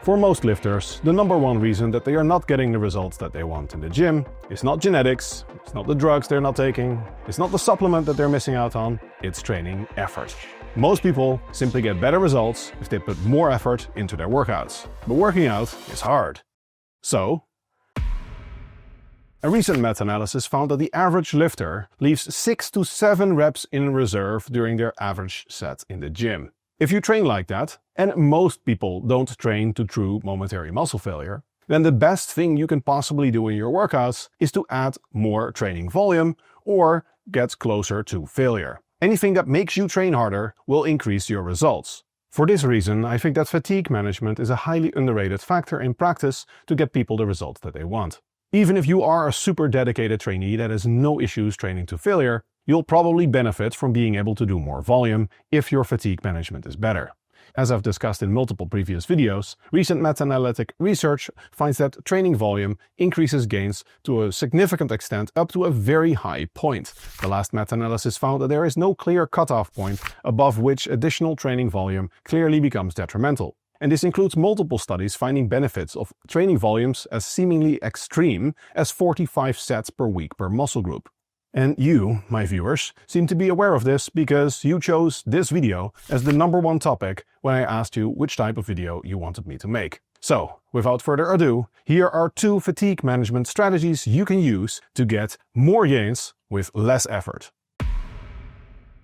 For most lifters, the number one reason that they are not getting the results that they want in the gym is not genetics, it's not the drugs they're not taking, it's not the supplement that they're missing out on, it's training effort. Most people simply get better results if they put more effort into their workouts. But working out is hard. So, a recent meta-analysis found that the average lifter leaves 6 to 7 reps in reserve during their average set in the gym. If you train like that, and most people don't train to true momentary muscle failure, then the best thing you can possibly do in your workouts is to add more training volume or get closer to failure. Anything that makes you train harder will increase your results. For this reason, I think that fatigue management is a highly underrated factor in practice to get people the results that they want. Even if you are a super dedicated trainee that has no issues training to failure, you'll probably benefit from being able to do more volume if your fatigue management is better. As I've discussed in multiple previous videos, recent meta-analytic research finds that training volume increases gains to a significant extent up to a very high point. The last meta-analysis found that there is no clear cutoff point above which additional training volume clearly becomes detrimental. And this includes multiple studies finding benefits of training volumes as seemingly extreme as 45 sets per week per muscle group. And you, my viewers, seem to be aware of this because you chose this video as the number one topic when I asked you which type of video you wanted me to make. So, without further ado, here are 2 fatigue management strategies you can use to get more gains with less effort.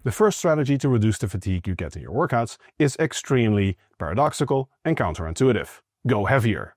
The first strategy to reduce the fatigue you get in your workouts is extremely paradoxical and counterintuitive. Go heavier.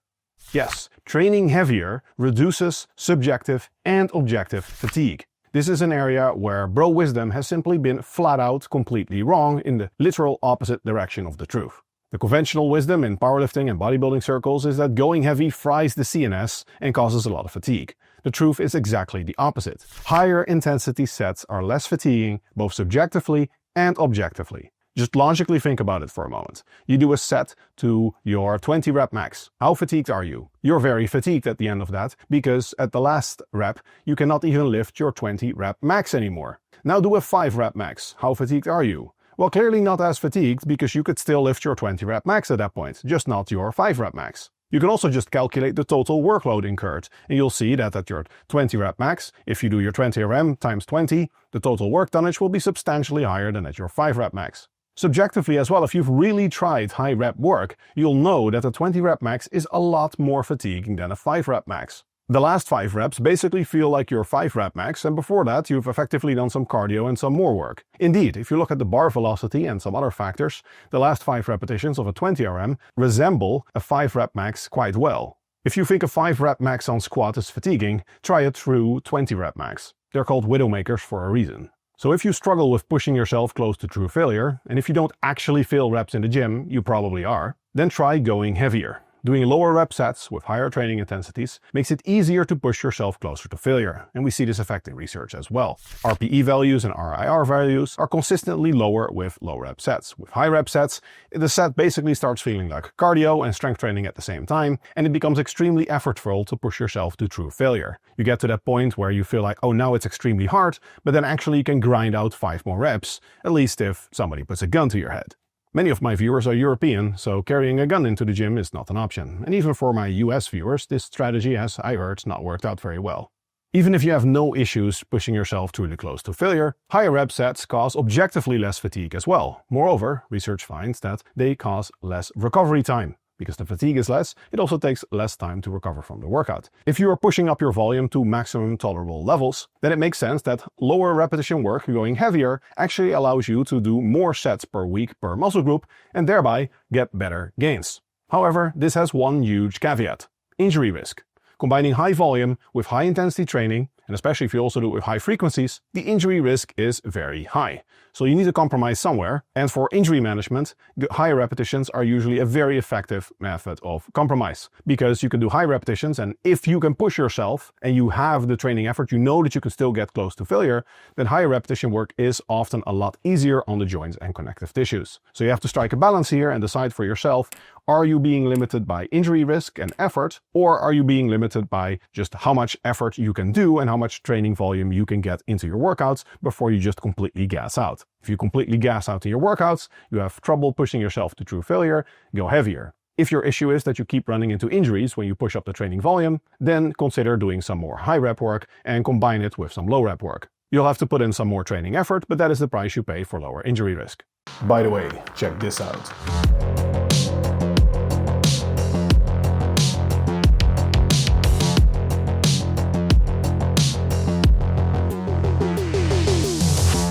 Yes, training heavier reduces subjective and objective fatigue. This is an area where bro wisdom has simply been flat out completely wrong in the literal opposite direction of the truth. The conventional wisdom in powerlifting and bodybuilding circles is that going heavy fries the CNS and causes a lot of fatigue. The truth is exactly the opposite. Higher intensity sets are less fatiguing, both subjectively and objectively. Just logically think about it for a moment. You do a set to your 20 rep max. How fatigued are you? You're very fatigued at the end of that because at the last rep, you cannot even lift your 20 rep max anymore. Now do a 5 rep max. How fatigued are you? Well, clearly not as fatigued because you could still lift your 20 rep max at that point, just not your 5 rep max. You can also just calculate the total workload incurred, and you'll see that at your 20 rep max, if you do your 20 RM times 20, the total work tonnage will be substantially higher than at your 5 rep max. Subjectively as well, if you've really tried high rep work, you'll know that a 20 rep max is a lot more fatiguing than a 5 rep max. The last 5 reps basically feel like your 5 rep max, and before that you've effectively done some cardio and some more work. Indeed, if you look at the bar velocity and some other factors, the last 5 repetitions of a 20 RM resemble a 5 rep max quite well. If you think a 5 rep max on squat is fatiguing, try it through 20 rep max. They're called widowmakers for a reason. So if you struggle with pushing yourself close to true failure, and if you don't actually fail reps in the gym, you probably are, then try going heavier. Doing lower rep sets with higher training intensities makes it easier to push yourself closer to failure, and we see this effect in research as well. RPE values and RIR values are consistently lower with low rep sets. With high rep sets, the set basically starts feeling like cardio and strength training at the same time, and it becomes extremely effortful to push yourself to true failure. You get to that point where you feel like, oh, now it's extremely hard, but then actually you can grind out 5 more reps, at least if somebody puts a gun to your head. Many of my viewers are European, so carrying a gun into the gym is not an option. And even for my US viewers, this strategy has, I heard, not worked out very well. Even if you have no issues pushing yourself truly close to failure, higher rep sets cause objectively less fatigue as well. Moreover, research finds that they cause less recovery time. Because the fatigue is less, it also takes less time to recover from the workout. If you are pushing up your volume to maximum tolerable levels, then it makes sense that lower repetition work going heavier actually allows you to do more sets per week per muscle group and thereby get better gains. However, this has one huge caveat: injury risk. Combining high volume with high intensity training, and especially if you also do it with high frequencies, the injury risk is very high. So you need to compromise somewhere, and for injury management, high repetitions are usually a very effective method of compromise, because you can do high repetitions, and if you can push yourself and you have the training effort, you know that you can still get close to failure, then high repetition work is often a lot easier on the joints and connective tissues. So you have to strike a balance here and decide for yourself, are you being limited by injury risk and effort, or are you being limited by just how much effort you can do and how much training volume you can get into your workouts before you just completely gas out? If you completely gas out in your workouts, you have trouble pushing yourself to true failure, go heavier. If your issue is that you keep running into injuries when you push up the training volume, then consider doing some more high rep work and combine it with some low rep work. You'll have to put in some more training effort, but that is the price you pay for lower injury risk. By the way, check this out.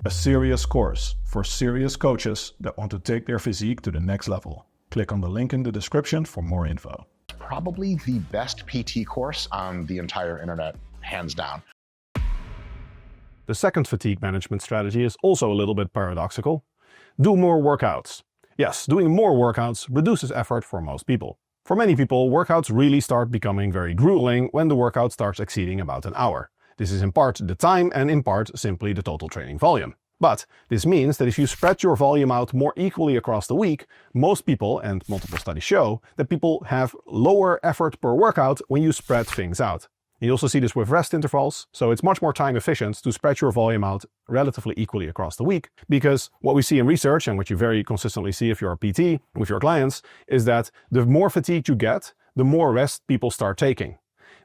A serious course for serious coaches that want to take their physique to the next level. Click on the link in the description for more info. Probably the best PT course on the entire internet, hands down. The second fatigue management strategy is also a little bit paradoxical. Do more workouts. Yes, doing more workouts reduces effort for most people. For many people, workouts really start becoming very grueling when the workout starts exceeding about an hour. This is in part the time and in part simply the total training volume. But this means that if you spread your volume out more equally across the week, most people, and multiple studies show, that people have lower effort per workout when you spread things out. You also see this with rest intervals, so it's much more time efficient to spread your volume out relatively equally across the week, because what we see in research, and what you very consistently see if you're a PT with your clients, is that the more fatigued you get, the more rest people start taking.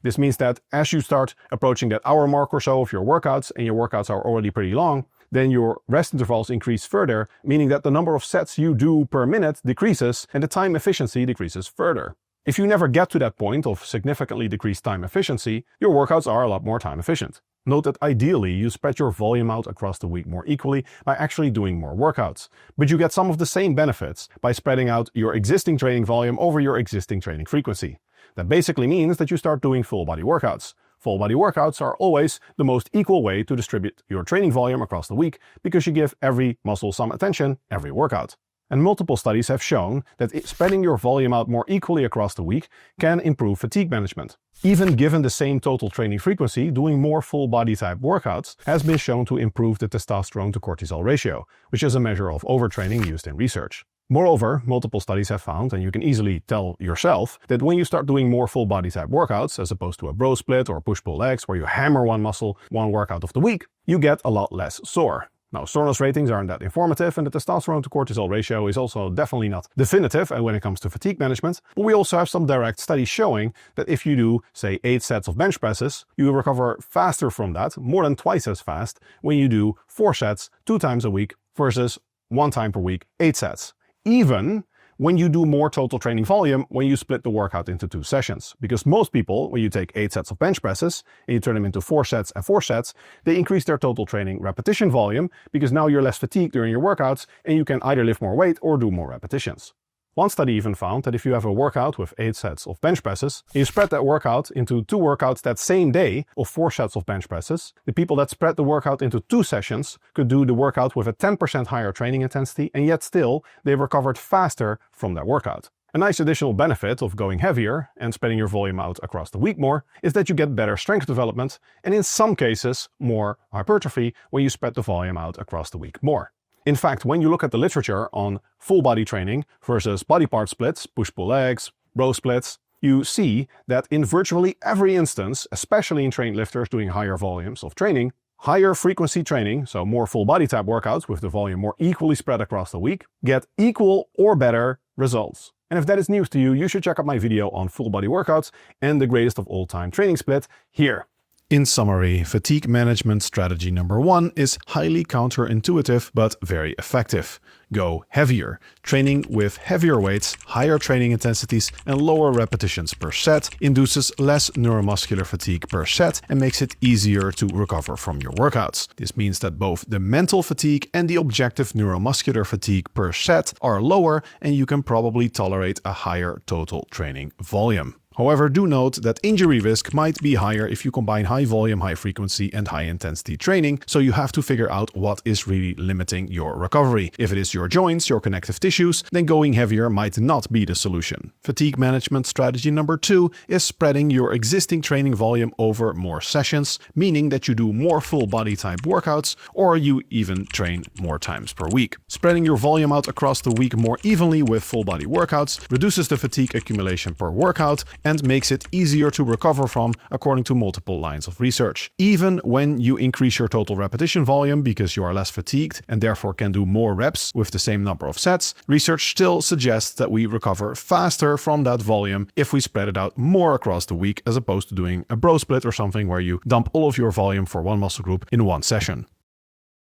This means that as you start approaching that hour mark or so of your workouts, and your workouts are already pretty long, then your rest intervals increase further, meaning that the number of sets you do per minute decreases and the time efficiency decreases further. If you never get to that point of significantly decreased time efficiency, your workouts are a lot more time efficient. Note that ideally you spread your volume out across the week more equally by actually doing more workouts. But you get some of the same benefits by spreading out your existing training volume over your existing training frequency. That basically means that you start doing full body workouts. Full body workouts are always the most equal way to distribute your training volume across the week because you give every muscle some attention every workout. And multiple studies have shown that spreading your volume out more equally across the week can improve fatigue management. Even given the same total training frequency, doing more full body type workouts has been shown to improve the testosterone to cortisol ratio, which is a measure of overtraining used in research. Moreover, multiple studies have found, and you can easily tell yourself, that when you start doing more full body type workouts, as opposed to a bro split or push-pull legs where you hammer one muscle one workout of the week, you get a lot less sore. Now, soreness ratings aren't that informative, and the testosterone to cortisol ratio is also definitely not definitive when it comes to fatigue management, but we also have some direct studies showing that if you do, say, 8 sets of bench presses, you will recover faster from that, more than twice as fast, when you do 4 sets 2 times a week versus 1 time per week, 8 sets. Even when you do more total training volume when you split the workout into 2 sessions. Because most people, when you take 8 sets of bench presses and you turn them into 4 sets and 4 sets, they increase their total training repetition volume because now you're less fatigued during your workouts and you can either lift more weight or do more repetitions. One study even found that if you have a workout with 8 sets of bench presses, and you spread that workout into 2 workouts that same day of 4 sets of bench presses, the people that spread the workout into 2 sessions could do the workout with a 10% higher training intensity, and yet still they recovered faster from that workout. A nice additional benefit of going heavier and spreading your volume out across the week more is that you get better strength development and in some cases more hypertrophy when you spread the volume out across the week more. In fact, when you look at the literature on full body training versus body part splits, push-pull legs, bro splits, you see that in virtually every instance, especially in trained lifters doing higher volumes of training, higher frequency training, so more full body type workouts with the volume more equally spread across the week, get equal or better results. And if that is news to you, you should check out my video on full body workouts and the greatest of all time training split here. In summary, fatigue management strategy number 1 is highly counterintuitive but very effective. Go heavier. Training with heavier weights, higher training intensities, and lower repetitions per set induces less neuromuscular fatigue per set and makes it easier to recover from your workouts. This means that both the mental fatigue and the objective neuromuscular fatigue per set are lower, and you can probably tolerate a higher total training volume. However, do note that injury risk might be higher if you combine high volume, high frequency, and high intensity training, so you have to figure out what is really limiting your recovery. If it is your joints, your connective tissues, then going heavier might not be the solution. Fatigue management strategy number 2 is spreading your existing training volume over more sessions, meaning that you do more full body type workouts or you even train more times per week. Spreading your volume out across the week more evenly with full body workouts reduces the fatigue accumulation per workout and makes it easier to recover from, according to multiple lines of research. Even when you increase your total repetition volume because you are less fatigued and therefore can do more reps with the same number of sets, research still suggests that we recover faster from that volume if we spread it out more across the week, as opposed to doing a bro split or something where you dump all of your volume for one muscle group in one session.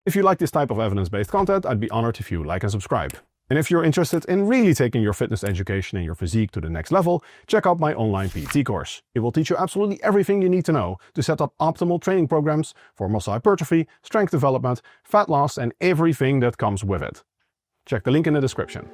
If you like this type of evidence-based content, I'd be honored if you like and subscribe. And if you're interested in really taking your fitness education and your physique to the next level, check out my online PT course. It will teach you absolutely everything you need to know to set up optimal training programs for muscle hypertrophy, strength development, fat loss, and everything that comes with it. Check the link in the description.